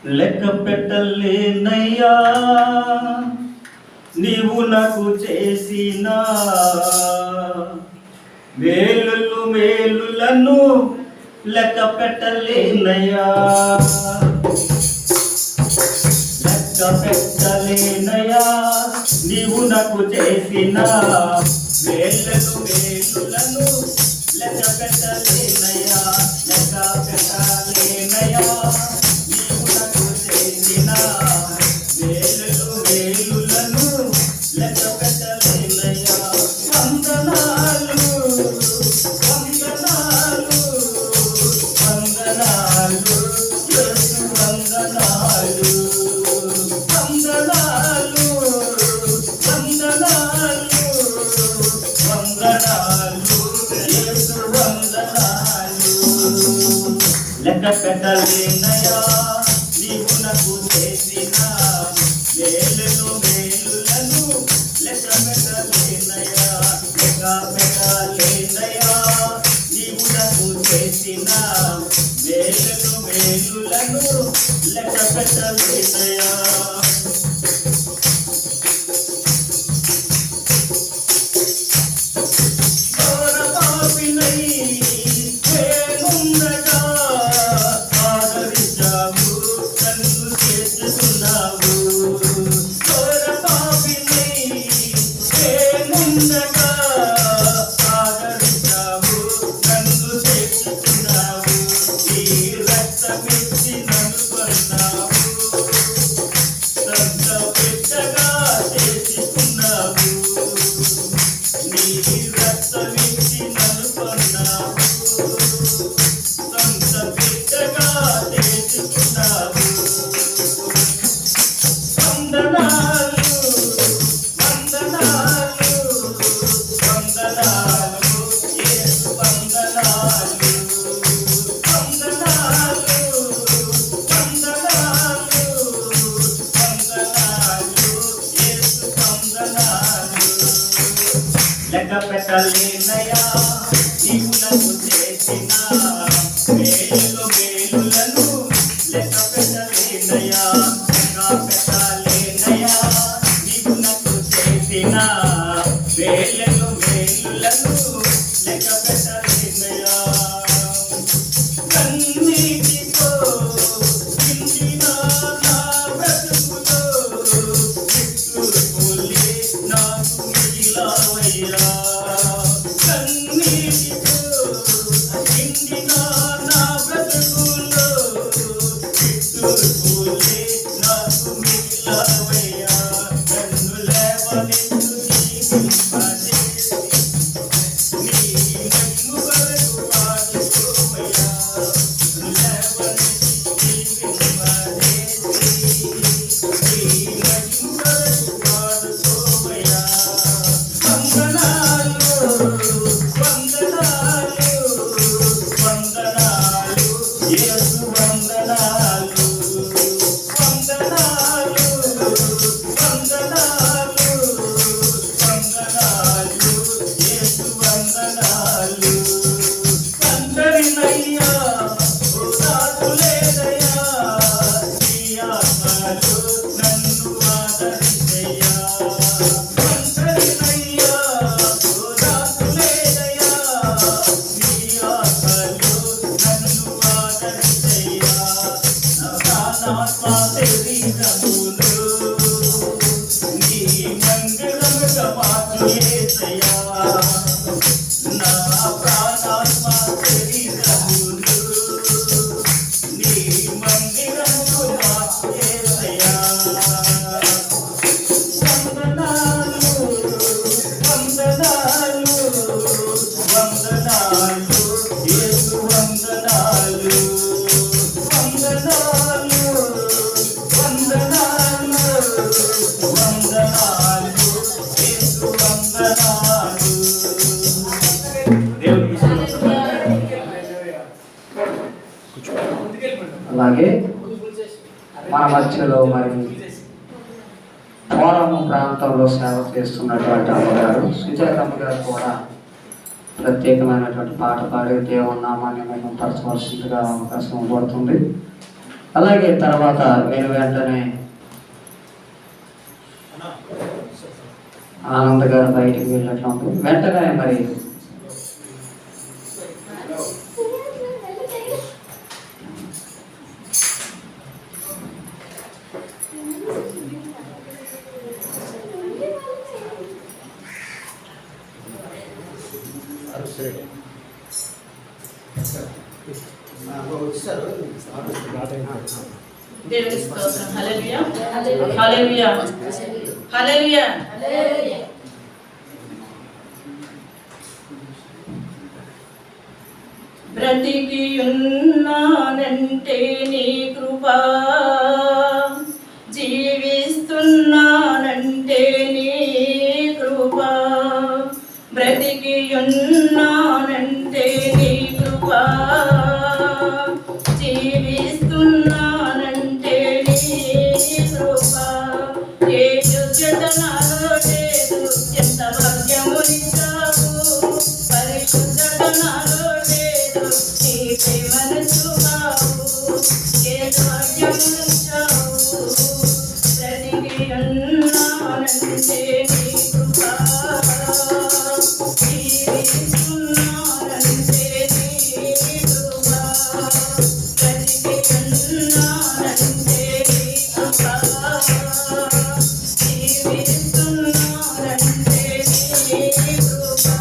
లెక్క పెట్టలేనయ్యా నీవు నాకు చేసిన మేలులను లెక్క పెట్టలేనయ్యా, లెక్క పెట్టలేనయ్యా నీవు నాకు చేసిన మేలులను లెక్క పెట్టలేనయ్యా, లెక్క పెట్టలేనయ్యా నీవు నాకు చేసిన మేలులను లెక్క పెట్టలేనయ్యా. వందనాలు వందనాలు వందనాలు యేసు వందనాలు, వందనాలు వందనాలు వందనాలు యేసు వందనాలు. లెక్క పెట్టలేనయ్యా నీవు నాకు చేసిన మేలులను లెక్క పెట్టలేనయ్యా, లెక్క పెట్టలేనయ్యా నీవు నాకు చేసిన మేలులను లెక్క పెట్టలేనయ్యా. లెక్క పెట్టలేనయ్యా నీవు నాకు చేసిన మేలులను లెక్క పెట్టలేనయ్యా, లెక్క పెట్టలేనయ్యా నీవు నాకు చేసిన మేలులను లెక్క పెట్టలేనయ్యా. కన్నీటితో నిండిన నా బ్రతుకులో నిట్టూర్పులే నాకు మిగిలావయ్యా, కన్నీటితో నిండిన నా బ్రతుకులో నిట్టూర్పులే నాకు మిగిలావయ్యా. నన్ను లేవనెత్తు జీవింపజేసి నీ మహిమ వరకు వాడుకోవయ్యా, లేవనెత్తు జీవింపజేసి నీ మహిమ వరకు వాడుకోవయ్యా. వందనాలు వందనాలు వందనాలు యేసు వందనాలు, వందనాలు వందనాలు వందనాలు యేసు వందనాలు. అందరినయ్యా ఓదార్పులేదయ్యా నీ ఆత్మలు నన్ను ఆదరించయ్యా, అందరినయ్యా ఓదార్పులేదయ్యా నీ ఆత్మలు నన్ను ఆదరించయ్యా. నా ప్రాణాత్మ శరీరములు నీ మందిరముగా మార్చు యేసయ్యా, నా ప్రాణాత్మ శరీరములు నీ మందిరముగా మార్చు యేసయ్యా. వందనాలు వందనాలు వందనాలు యేసు వందనాలు, వందనాలు వందనాలు వందనాలు యేసు వందనాలు. దేవునికి అలాగే మన మధ్యలో మరి పోలము ప్రాంతంలో సేవ చేస్తున్నటువంటి అమ్మగారు సుజాతమ్మ గారు కూడా ప్రత్యేకమైనటువంటి పాట పాడి దేవుని నామాన్ని మేము పరచవలసిందిగా అవకాశం ఇవ్వబడుతుంది. అలాగే తర్వాత నేను వెంటనే ఆనంద్ గారు బయటికి వెళ్ళట్లా ఉంటుంది. వెంటనే మరి దేవుని స్తోత్రం. హల్లెలూయా హల్లెలూయా హల్లెలూయా. బ్రతికి ఉన్నానంటే నీ కృపా, జీవిస్తున్నానంటే నీ కృపా. బ్రతికి ఉన్నానంటే నీ కృపా, జీవిస్తున్నానంటే నీ కృపా. ఏ యోగ్యత నాలో లేదు, ఎంత భాగ్యమునిచ్చావు. పరిశుద్ధత నాలో లేదు, నీ ప్రేమను చూపావు. ఏ భాగ్యమునిచ్చావు. బ్రతికి ఉన్నానంటే నీ కృపా, జీవిస్తున్నానంటే నీ కృపా. బ్రతికి ఉన్నానంటే నీ కృపా, జీవిస్తున్నానంటే నీ కృపా.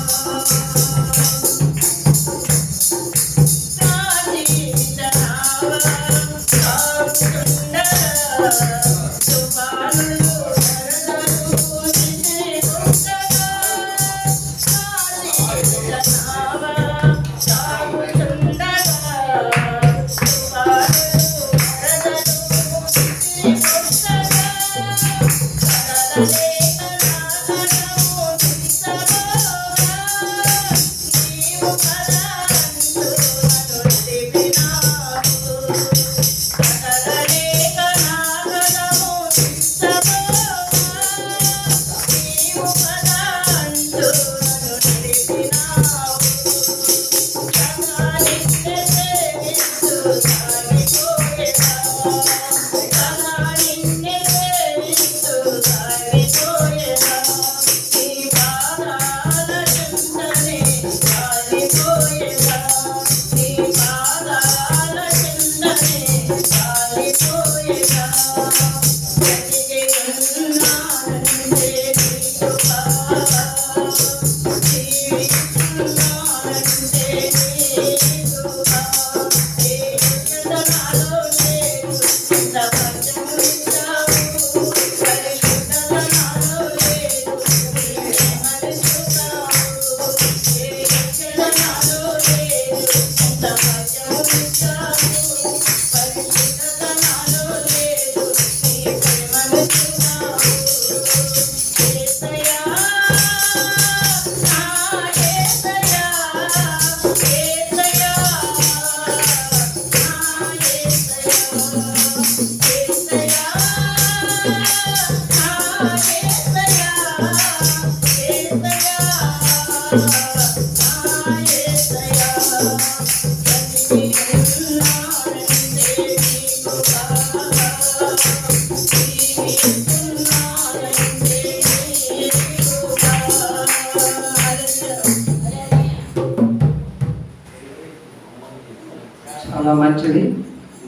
చాలా మంచిది.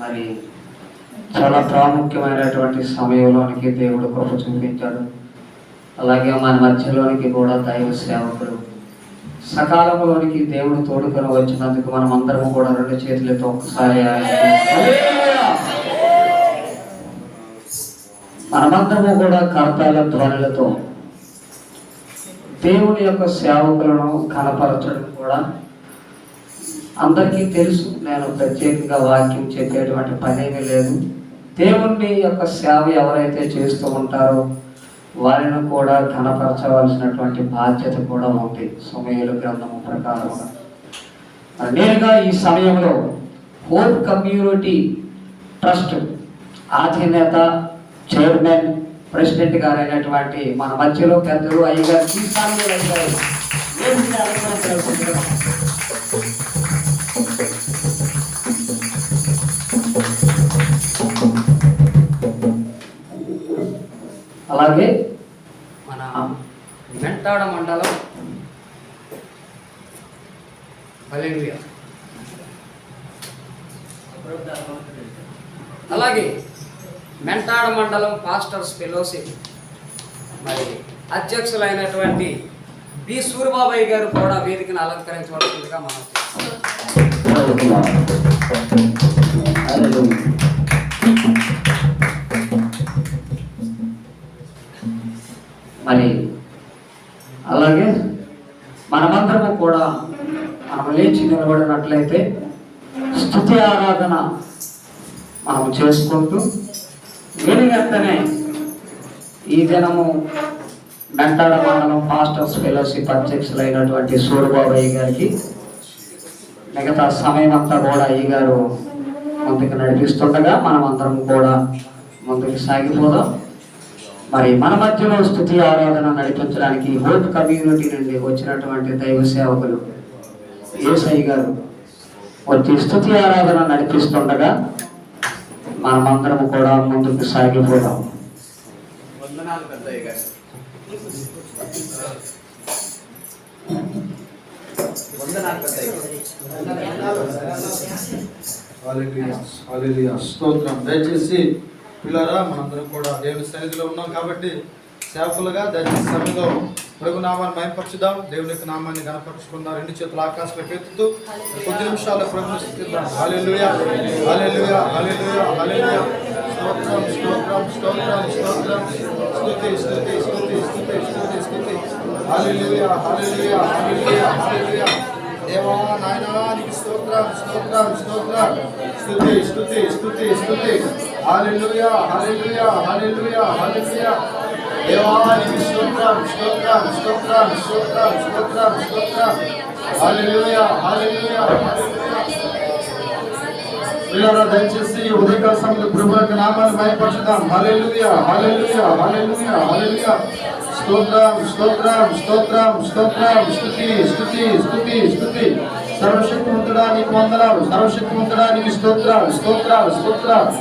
మరి చాలా ప్రాముఖ్యమైనటువంటి సమయంలోనికి దేవుడు కృప చూపించాడు. అలాగే మన మధ్యలోనికి కూడా దైవ సేవకుడు సకాలంలోనికి దేవుడు తోడుకొని వచ్చినందుకు మనం అందరం కూడా రెండు చేతులతో ఒక్కసారి మనమందరము కూడా కర్తాల ధ్వనులతో దేవుని యొక్క సేవకులను కనపరచడం కూడా అందరికీ తెలుసు. నేను ప్రత్యేకంగా వాక్యం చెప్పేటువంటి పనేమీ లేదు. దేవుని యొక్క సేవ ఎవరైతే చేస్తూ ఉంటారో వారిని కూడా ఘనపరచవలసినటువంటి బాధ్యత కూడా ఉంది సమూయేలు గ్రంథము ప్రకారం. నేరుగా ఈ సమయంలో హోప్ కమ్యూనిటీ ట్రస్ట్ అధినేత, చైర్మన్, ప్రెసిడెంట్ గారైనటువంటి మన మధ్యలో పెద్దలు అయ్యగారు అలాగే మన మెంటాడ మండలం హల్లెలూయా. అలాగే మెంటాడ మండలం పాస్టర్స్ ఫెలోషిప్ మరి అధ్యక్షులైనటువంటి బి సూరిబాబాయ్ గారు కూడా వేదికను అలంకరించవలసిందిగా మనం మరి అలాగే మనమందరము కూడా మనం లేచి నిలబడినట్లయితే స్తుతి ఆరాధన మనం చేసుకుంటూ విని వెంటనే ఈ దినము మెంటాడ మండలం పాస్టర్స్ ఫెలోషిప్ అధ్యక్షులైనటువంటి సూరిబాబాయ్ గారికి మిగతా సమయం అంతా కూడా ఈ గారు ముందుకు నడిపిస్తుండగా మనం అందరం కూడా ముందుకు సాగిపోదాం. మరి మన మధ్యలో స్తుతి ఆరాధన నడిపించడానికి హోప్ కమ్యూనిటీ నుండి వచ్చినటువంటి దైవ సేవకులు యేసయ్య గారు వచ్చి స్తుతి ఆరాధన నడిపిస్తుండగా మనమందరం కూడా ముందుకు సాగిపోదాం. వందనాలు పెద్దయ్య గారు. హల్లెలూయా స్తోత్రం. దయచేసి పిల్లరా మనందరం కూడా దేవుని సన్నిధిలో ఉన్నాం కాబట్టి సేవకులుగా దయచేసి సమయంలో ప్రభు నామాన్ని మహిమపరచుదాం, దేవుని యొక్క నామాన్ని గణపరుచుకుందాం. రెండు చేతులు ఆకాశంలోకి ఎత్తుతూ కొద్ది నిమిషాల్లో ప్రభుని స్తుతిద్దాం. హల్లెలూయా హల్లెలూయా హల్లెలూయా హల్లెలూయా. స్తోత్రం స్తోత్రం స్తోత్రం స్తోత్రం స్తుతి స్తుతి స్తుతి స్తుతి స్తుతి స్తుతి. హల్లెలూయా హల్లెలూయా హల్లెలూయా హల్లెలూయా. దేవా నాయనా నీకు స్తోత్రం స్తోత్రం స్తోత్రం స్తుతి స్తుతి స్తుతి స్తుతి. హల్లెలూయా హల్లెలూయా హల్లెలూయా హల్లెలూయా. దేవా నీకు స్తోత్రం స్తోత్రం స్తోత్రం స్తోత్రం స్తోత్రం స్తోత్రం. హల్లెలూయా హల్లెలూయా హల్లెలూయా. పిల్లరా దయచేసి ఉదయకాల సమయంలో ప్రభు యొక్క నామాన్ని మహిమపరచుదాం. హల్లెలూయా హల్లెలూయా హల్లెలూయా హల్లెలూయా. స్తోత్రం స్తోత్రం స్తోత్రం స్తోత్రం స్తుతి స్తుతి స్తుతి స్తుతి. సర్వశక్తిమంతుడా నీకు వందనాలు, సర్వశక్తిమంతుడా నీకు స్తోత్రాలు స్తోత్రాలు స్తోత్రాలు.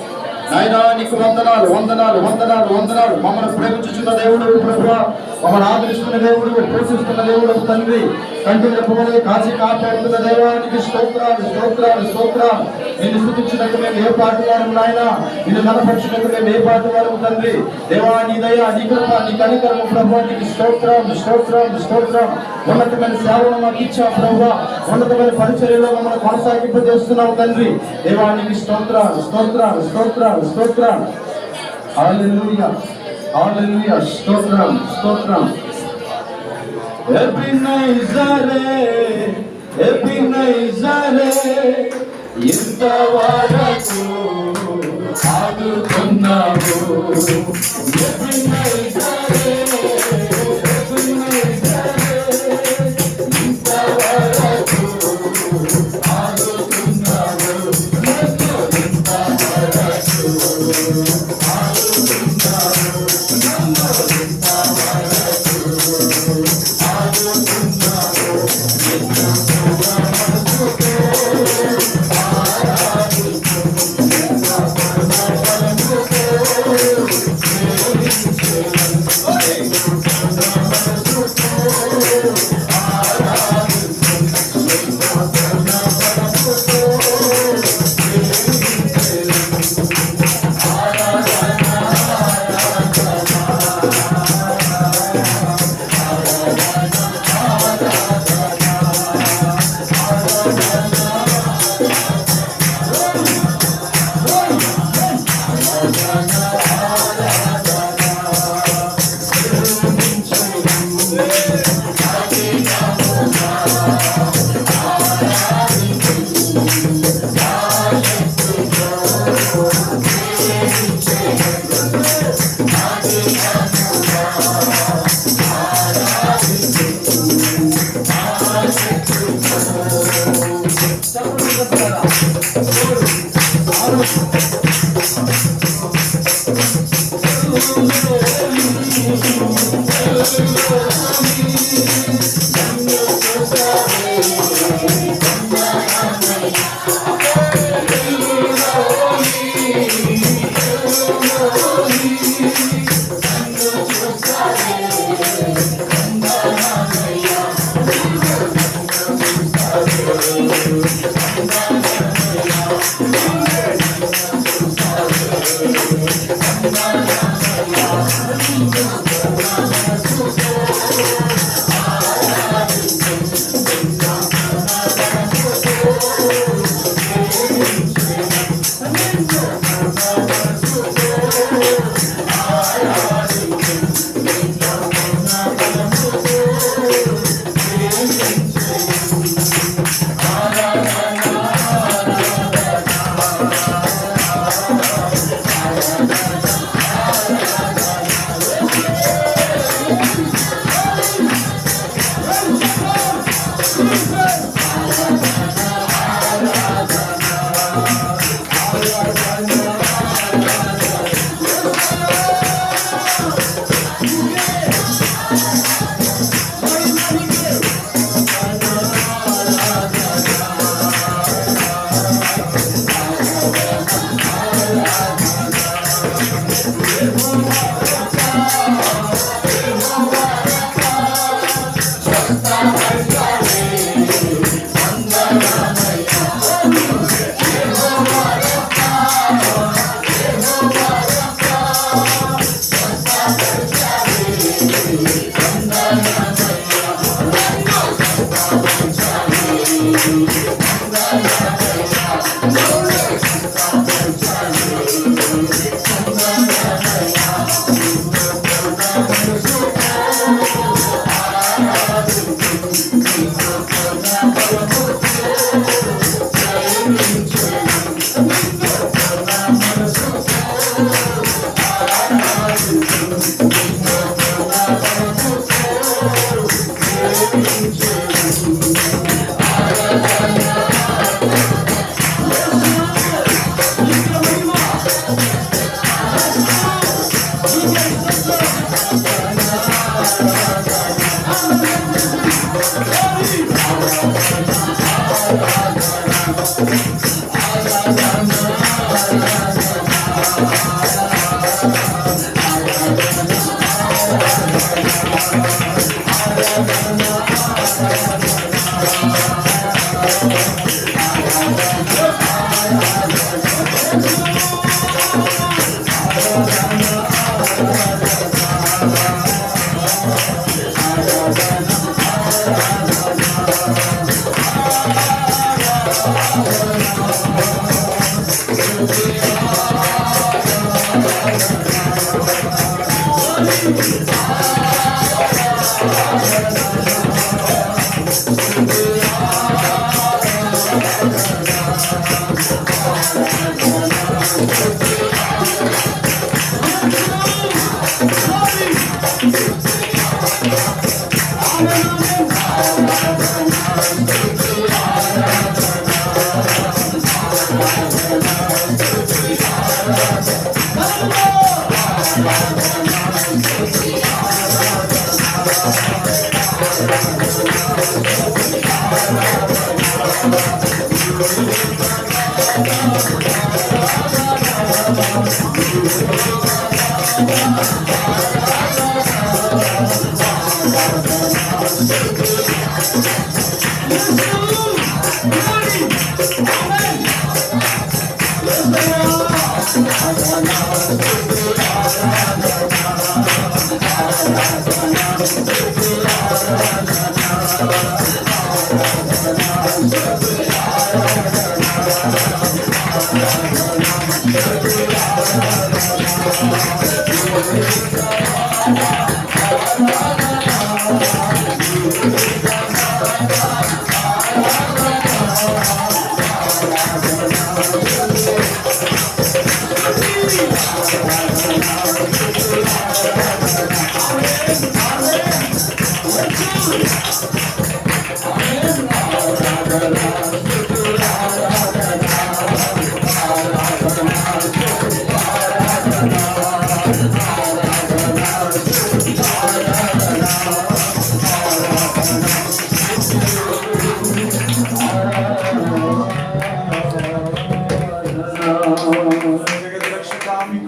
నాయనా నీకు వందనాలు వందనాలు వందనాలు వందనాలు. మమ్మల్ని ప్రేమించుచున్న దేవుడు ప్రభువా, మమ్మల్ని ఆదరిస్తున్న దేవుడు, పోషిస్తున్న దేవుడు తండ్రి, కంటి రెప్పవలే కాచి కాపాడుతున్న దైవానికి స్తోత్రాలు స్తోత్రాలు స్తోత్రాలు. నిన్ను స్తుతించినట్టు మేము ఏ పాటి వారు నాయన, నిన్ను కనపరిచినట్టు మేము ఏ పాటి వారు తండ్రి. దేవా నీ దయ నీ కృప నీ కనికరము ప్రభువా నీకు స్తోత్రం స్తోత్రం స్తోత్రం. ఉన్నతమైన సేవను మాకు ఇచ్చావు ప్రభువా, ఉన్నతమైన పరిచర్యలో మమ్మల్ని కొనసాగింపు చేస్తున్నావు తండ్రి. దేవా నీకు స్తోత్రాలు స్తోత్రాలు స్తోత్రాలు స్తోత్రాలు. హల్లెలూయా హల్లెలూయా స్తోత్రం స్తోత్రం. ఎబినైజరే ఇంతవరకు ఆదుకున్నావు. ఎబినైజరే ఇంతవరకు ఆదుకున్నావు.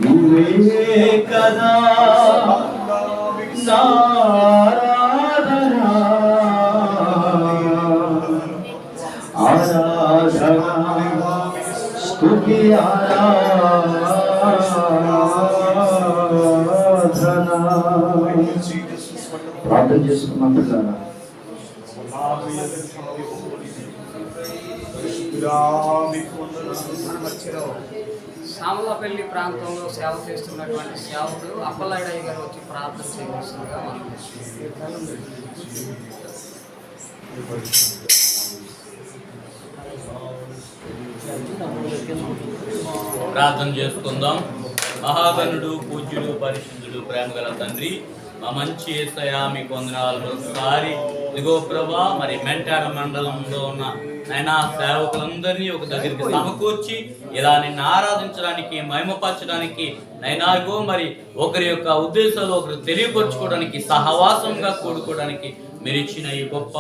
నువ్వే కదా నారాధన ఆరాధన స్తుతి ఆరాధన. ప్రార్థన చేసుకున్నాం పిల్లరా. సామలపల్లి ప్రాంతంలో సేవ చేస్తున్నటువంటి సేవకుడు అప్పలాడయ్య గారు వచ్చి ప్రార్థన చేయవలసిందిగా మనం ప్రార్థన చేసుకుందాం. మహాగణుడు, పూజ్యుడు, పరిశుద్ధుడు, ప్రేమగల తండ్రి, మా మంచి యేసయ్య మీకు వందనాలు. ఒకసారి ఇదిగో ప్రభా, మరి మెంటాడ మండలంలో ఉన్న నైనా సేవకులందరినీ ఒక దగ్గరికి సమకూర్చి ఇలా నిన్ను ఆరాధించడానికి, మహిమపరచడానికి నైనాగో మరి ఒకరి యొక్క ఉద్దేశాలు ఒకరు తెలియపరచుకోవడానికి, సహవాసంగా కూడుకోవడానికి మీరు ఇచ్చిన ఈ గొప్ప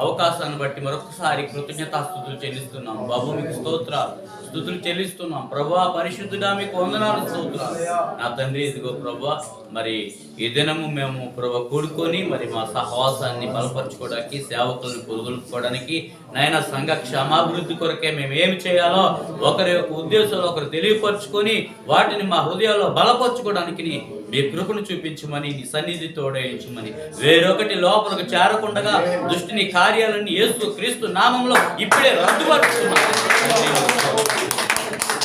అవకాశాన్ని బట్టి మరొకసారి కృతజ్ఞతాస్తుతులు చెల్లిస్తున్నాం. బాబు మీకు స్తుతులు చెల్లిస్తున్నాం. ప్రభా పరిశుద్ధుడా మీకు వందనాలు, స్తోత్రాలు. నా తండ్రి ఇదిగో ప్రభా, మరి ఈ దినము మేము ప్రభా కూడుకొని మరి మా సహవాసాన్ని బలపరచుకోవడానికి, సేవకులను పొరుగులుకోవడానికి, నాయన సంఘ క్షమాభివృద్ధి కొరకే మేము ఏమి చేయాలో ఒకరి యొక్క ఉద్దేశాలు ఒకరు తెలియపరచుకొని వాటిని మా హృదయాల్లో బలపరచుకోవడానికి మీ కృపను చూపించమని, నీ సన్నిధి తోడేయించమని, వేరొకటి లోపలకు చేరకుండగా దుష్టిని కార్యాలన్నీ యేసు క్రీస్తు నామంలో ఇప్పుడే రద్దుపరుస్తున్నాం.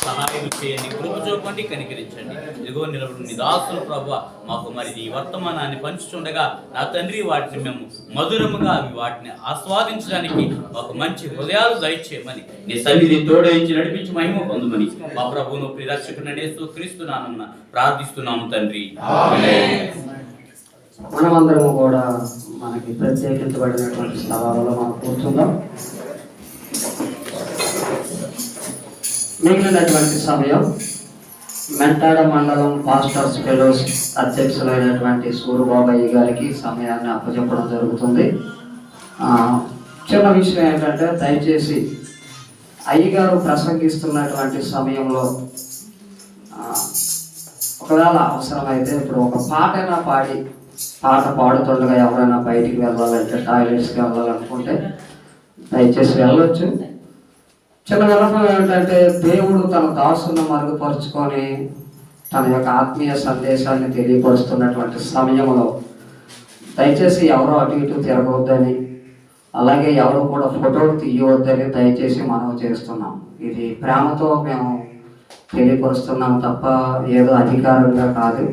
సహాయం చేయండి, కృప చూపండి, కనికరించండి. ఇదిగో నిలబడి నీ దాసులు ప్రభువా మాకు మరి ఈ వర్తమానాన్ని పంచుతుండగా నా తండ్రి వాటిని మేము మధురముగా వాటిని ఆస్వాదించడానికి మాకు మంచి హృదయాలు దయచేయమని, నీ సన్నిధి తోడేయించి నడిపించి మహిమ పొందమని మా ప్రభువును ప్రియరక్షకుడైన యేసు క్రీస్తు నామమున ప్రార్థిస్తున్నాము తండ్రి. మనమందరము కూడా మనకి ప్రత్యేకించబడినటువంటి స్థలాలలో మనం కూర్చుందాం. మిగిలినటువంటి సమయం మెంటాడ మండలం పాస్టర్స్ ఫెలోస్ అధ్యక్షులైనటువంటి సూరుబాబయ్య గారికి సమయాన్ని అప్పచెప్పడం జరుగుతుంది. చిన్న విషయం ఏంటంటే, దయచేసి అయ్యగారు ప్రసంగిస్తున్నటువంటి సమయంలో ఒకవేళ అవసరమైతే ఇప్పుడు ఒక పాటైనా పాట పాడుతుండగా ఎవరైనా బయటికి వెళ్ళాలంటే, టాయిలెట్స్కి వెళ్ళాలనుకుంటే దయచేసి వెళ్ళవచ్చు. చిన్న విన్నపం ఏంటంటే, దేవుడు తన దాసును మరుగుపరుచుకొని తన యొక్క ఆత్మీయ సందేశాన్ని తెలియపరుస్తున్నటువంటి సమయంలో దయచేసి ఎవరో అటు ఇటు తిరగవద్దని, అలాగే ఎవరు కూడా ఫోటోలు తీయవద్దని దయచేసి మనం చేస్తున్నాం. ఇది ప్రేమతో మేము తెలియపరుస్తున్నాం తప్ప ఏదో అధికారంగా కాదు.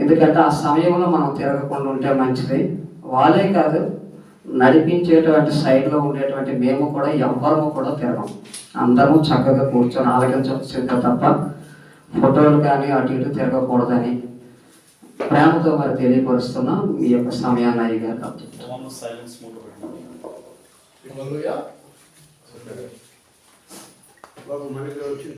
ఎందుకంటే ఆ సమయంలో మనం తిరగకుండా ఉంటే మంచిది. వాళ్ళే కాదు, నడిపించేటువంటి సైడ్లో ఉండేటువంటి మేము కూడా ఎవ్వరము కూడా తిరగం. అందరము చక్కగా కూర్చొని ఆలకించవలసిందే తప్ప ఫోటోలు కానీ అటు ఇటు తిరగకూడదని ప్రేమతో మరి తెలియపరుస్తున్నాం. మీ యొక్క సమయాన్ని అయ్యగారు